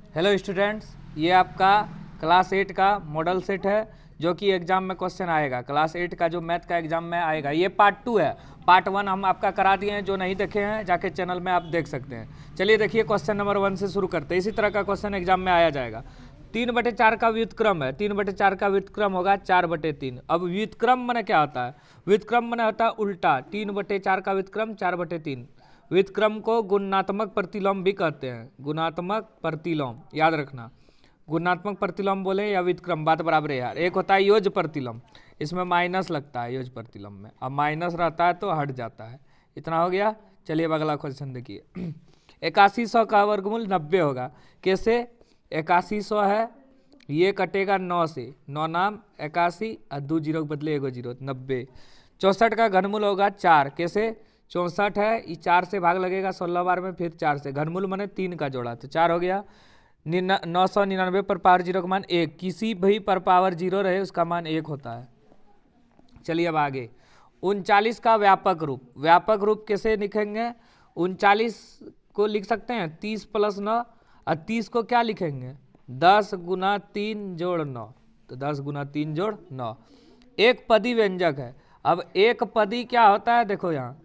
Hello students, ये आपका class 8 का मॉडल सेट है जो कि एग्जाम में क्वेश्चन आएगा। क्लास 8 का जो मैथ का एग्जाम में आएगा, ये पार्ट 2 है। पार्ट 1 हम आपका करा दिए हैं, जो नहीं देखे हैं जाके चैनल में आप देख सकते हैं। चलिए देखिए, क्वेश्चन नंबर 1 से शुरू करते हैं। इसी तरह का क्वेश्चन एग्जाम में आया जाएगा। 3/4 का व्युत्क्रम है। 3/4 का व्युत्क्रम होगा 4/3। अब व्युत्क्रम माने क्या होता है? व्युत्क्रम माने होता है उल्टा। 3/4 का व्युत्क्रम 4/3। व्युत्क्रम को गुणात्मक प्रतिलोम भी कहते हैं। गुणात्मक प्रतिलोम याद रखना। गुणात्मक प्रतिलोम बोले या व्युत्क्रम, बात बराबर है यार। एक होता है योज प्रतिलोम, इसमें माइनस लगता है योज प्रतिलोम में। अब माइनस रहता है तो हट जाता है। इतना हो गया। चलिए अब अगला क्वेश्चन देखिए। 8100 का वर्गमूल 90 होगा। कैसे? 8100 है, ये कटेगा 9 से। 9 नाम 81 और 2 जीरो के बदले 1 जीरो, 90। 64 का घनमूल होगा 4। कैसे? 64 है, ये 4 से भाग लगेगा 16 बार में, फिर 4 से। घनमूल माने 3 का जोड़ा, तो 4 हो गया। 999 पर पावर 0 का मान 1। किसी भी पर पावर 0 रहे उसका मान 1 होता है। चलिए अब आगे। 39 का व्यापक रूप। व्यापक रूप कैसे लिखेंगे? 39 को लिख सकते हैं 30 + 9, और 30 को क्या लिखेंगे? 10 × 3 + 9। तो 10 × 3 + 9 एक पदी व्यंजक है। अब एक पदी क्या होता है? देखो यहाँ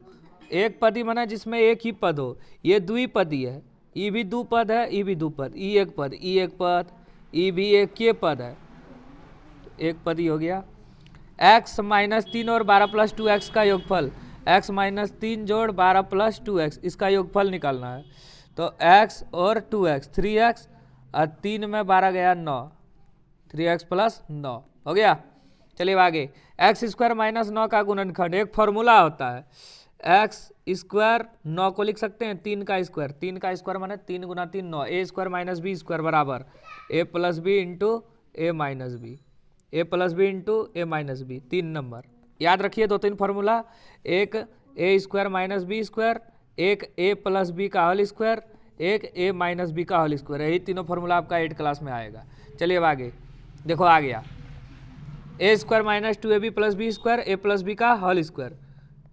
एक पदी माने जिसमें एक ही पद हो। ये द्विपदी है। ई भी दो पद है, ई भी दो पद, ई एक पद, ई एक पद, ई भी एक के पद है। एक पदी हो गया। x - 3 और 12 + 2x का योगफल। x - 3 + 12 + 2x, इसका योगफल निकालना है। तो x और 2x, 3x और 3 में 12 गया 9, 3x + 9 हो गया। चलिए आगे। x² - 9 का गुणनखंड। एक फॉर्मूला होता है। x² 9 को लिख सकते हैं 3 का स्क्वायर। 3 का स्क्वायर माने 3 × 3 9। a² - b² बराबर a + b × a - b, a + b × a - b। 3 number याद रखिए। 2-3 फॉर्मूला। एक a² - b², एक a + b का होल स्क्वायर, एक a - b का होल स्क्वायर। यही तीनों फॉर्मूला आपका 8 क्लास में आएगा। चलिए अब आगे देखो, आ गया a² - 2ab + b² a + b का होल स्क्वायर।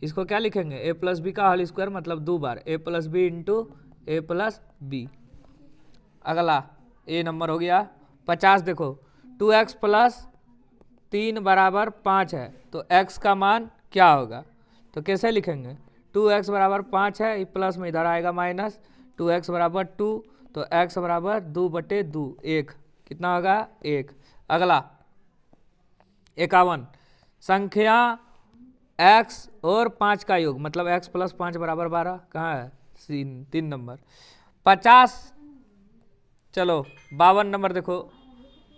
इसको क्या लिखेंगे? a + b का होल स्क्वायर, मतलब 2 बार a + b × a + b। अगला ए नंबर हो गया 50। देखो 2x + 3 = 5 है, तो x का मान क्या होगा? तो कैसे लिखेंगे? 2x = 5 है, प्लस में इधर आएगा माइनस। 2x = 2, तो x = 2/2, 1। कितना होगा? 1। अगला 51। संख्या x और 5 का योग, मतलब x + 5 = 12। कहाँ है? 3 नंबर। 50, चलो 52 नंबर देखो,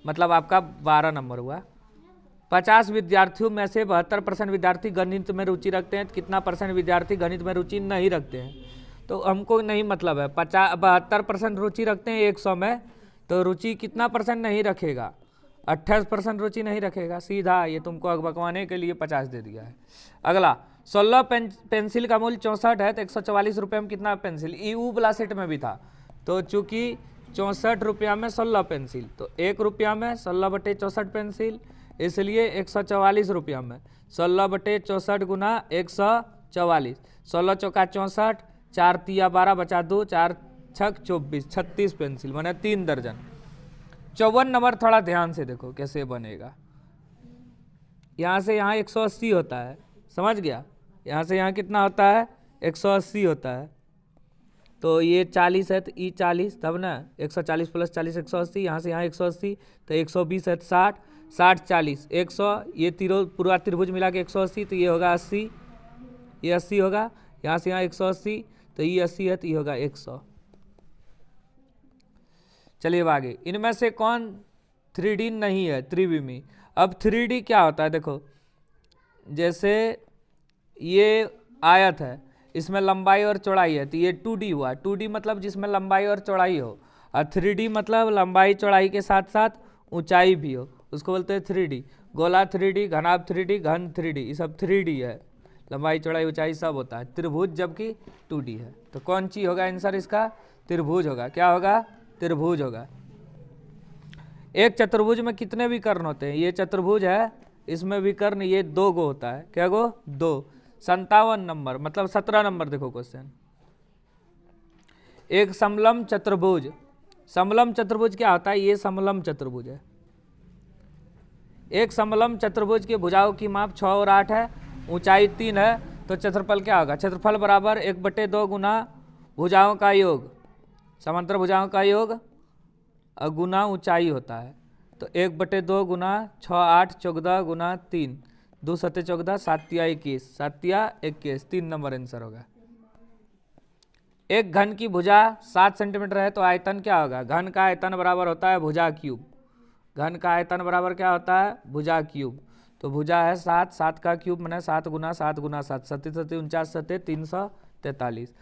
मतलब आपका 12 नंबर हुआ। 50 विद्यार्थियों में से 72% विद्यार्थी गणित में रुचि रखते हैं। कितना % विद्यार्थी गणित में रुचि नहीं रखते हैं? तो हमको नहीं मतलब है। 72% रुचि रखते हैं 100 में, तो रुचि कितना % नहीं रखेगा? 28% रुचि नहीं रखेगा। सीधा ये तुमको अगबकवाने के लिए 50 दे दिया है। अगला 16 पेंसिल का मूल्य 64 है, तो 144 रुपये में कितना पेंसिल? ईऊ वाला सेट में भी था। तो चूंकि 64 रुपया में 16 पेंसिल, तो 1 रुपया में 16/64 पेंसिल, इसलिए 144 रुपया में 16/64 × 144। 16 चौका 64, 4 तिया 12 बचा 2, 4 छक 24, 36 पेंसिल माने 3 दर्जन। 54 नंबर थोड़ा ध्यान से देखो कैसे बनेगा। यहाँ से यहाँ 180 होता है, समझ गया? यहाँ से यहाँ कितना होता है? 180 होता है। तो ये 40 है, तो ई 40, तब ना 140 + 40 180। यहाँ से यहाँ 180, तो 120 है, 60, 60 40 100। ये पूरा त्रिभुज मिला के 180, तो ये होगा 80, ये 80 होगा। यहाँ से यहाँ 180, तो ये 80 है, तो ये होगा 100। चलिए अब आगे। इनमें से कौन 3D नहीं है? त्रिविमी। अब 3D क्या होता है? देखो जैसे ये आयत है, इसमें लंबाई और चौड़ाई है, तो ये 2D हुआ। 2D मतलब जिसमें लंबाई और चौड़ाई हो, और 3D मतलब लंबाई चौड़ाई के साथ साथ ऊंचाई भी हो, उसको बोलते हैं 3D। गोला 3D, घनाभ 3D, घन 3D, ये सब 3D है। लंबाई चौड़ाई ऊंचाई सब होता है। त्रिभुज जबकि 2D है, तो कौन सी होगा आंसर इसका? त्रिभुज होगा। क्या होगा? त्रिभुज होगा। एक चतुर्भुज में कितने विकर्ण होते हैं? ये चतुर्भुज है, इसमें विकर्ण ये 2 गो होता है। क्या गो? 2। 57 नंबर, मतलब 17 नंबर देखो क्वेश्चन। एक समलंब चतुर्भुज समलम चतुर्भुज क्या होता है? ये समलम चतुर्भुज है। एक समलम चतुर्भुज के भुजाओं की माप 6 और 8 है, ऊंचाई 3 है, तो क्षेत्रफल क्या होगा? क्षेत्रफल बराबर 1/2 गुना भुजाओं का योग, समांतर भुजाओं का योग गुना ऊंचाई होता है। तो 1/2 गुना 6 8 14 गुना 3, 2 7 14, 7 या 21, 7 या 21, 3 नंबर आंसर होगा। एक घन की भुजा 7 सेंटीमीटर है, तो आयतन क्या होगा? घन का आयतन बराबर होता है भुजा क्यूब। घन का आयतन बराबर क्या होता है? भुजा क्यूब। तो भुजा है 7, 7 का क्यूब मैंने 7 गुना 7 गुना 7, 7 7 49 7 343।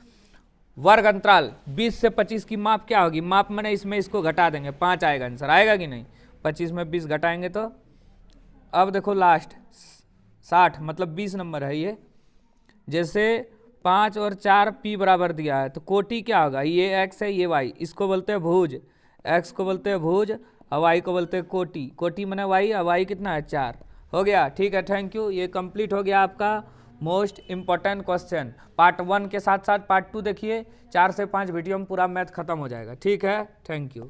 वर्ग अंतराल 20 से 25 की माप क्या होगी? माप मैंने इसमें इसको घटा देंगे, 5 आएगा आंसर, आएगा कि नहीं? 25 में 20 घटाएंगे तो अब देखो लास्ट 60 मतलब 20 नंबर है ये। जैसे 5 और 4 p बराबर दिया है, तो कोटि क्या होगा? ये x है, ये y, इसको बोलते हैं भुज, x को बोलते हैं भुज और y को बोलते हैं कोटि। कोटि मैंने y, और y कितना है? 4। हो गया, ठीक है, थैंक यू। ये कंप्लीट हो गया आपका मोस्ट इंपॉर्टेंट क्वेश्चन। पार्ट 1 के साथ साथ पार्ट 2 देखिए, 4 से 5 वीडियो में पूरा मैथ खत्म हो जाएगा। ठीक है, थैंक यू।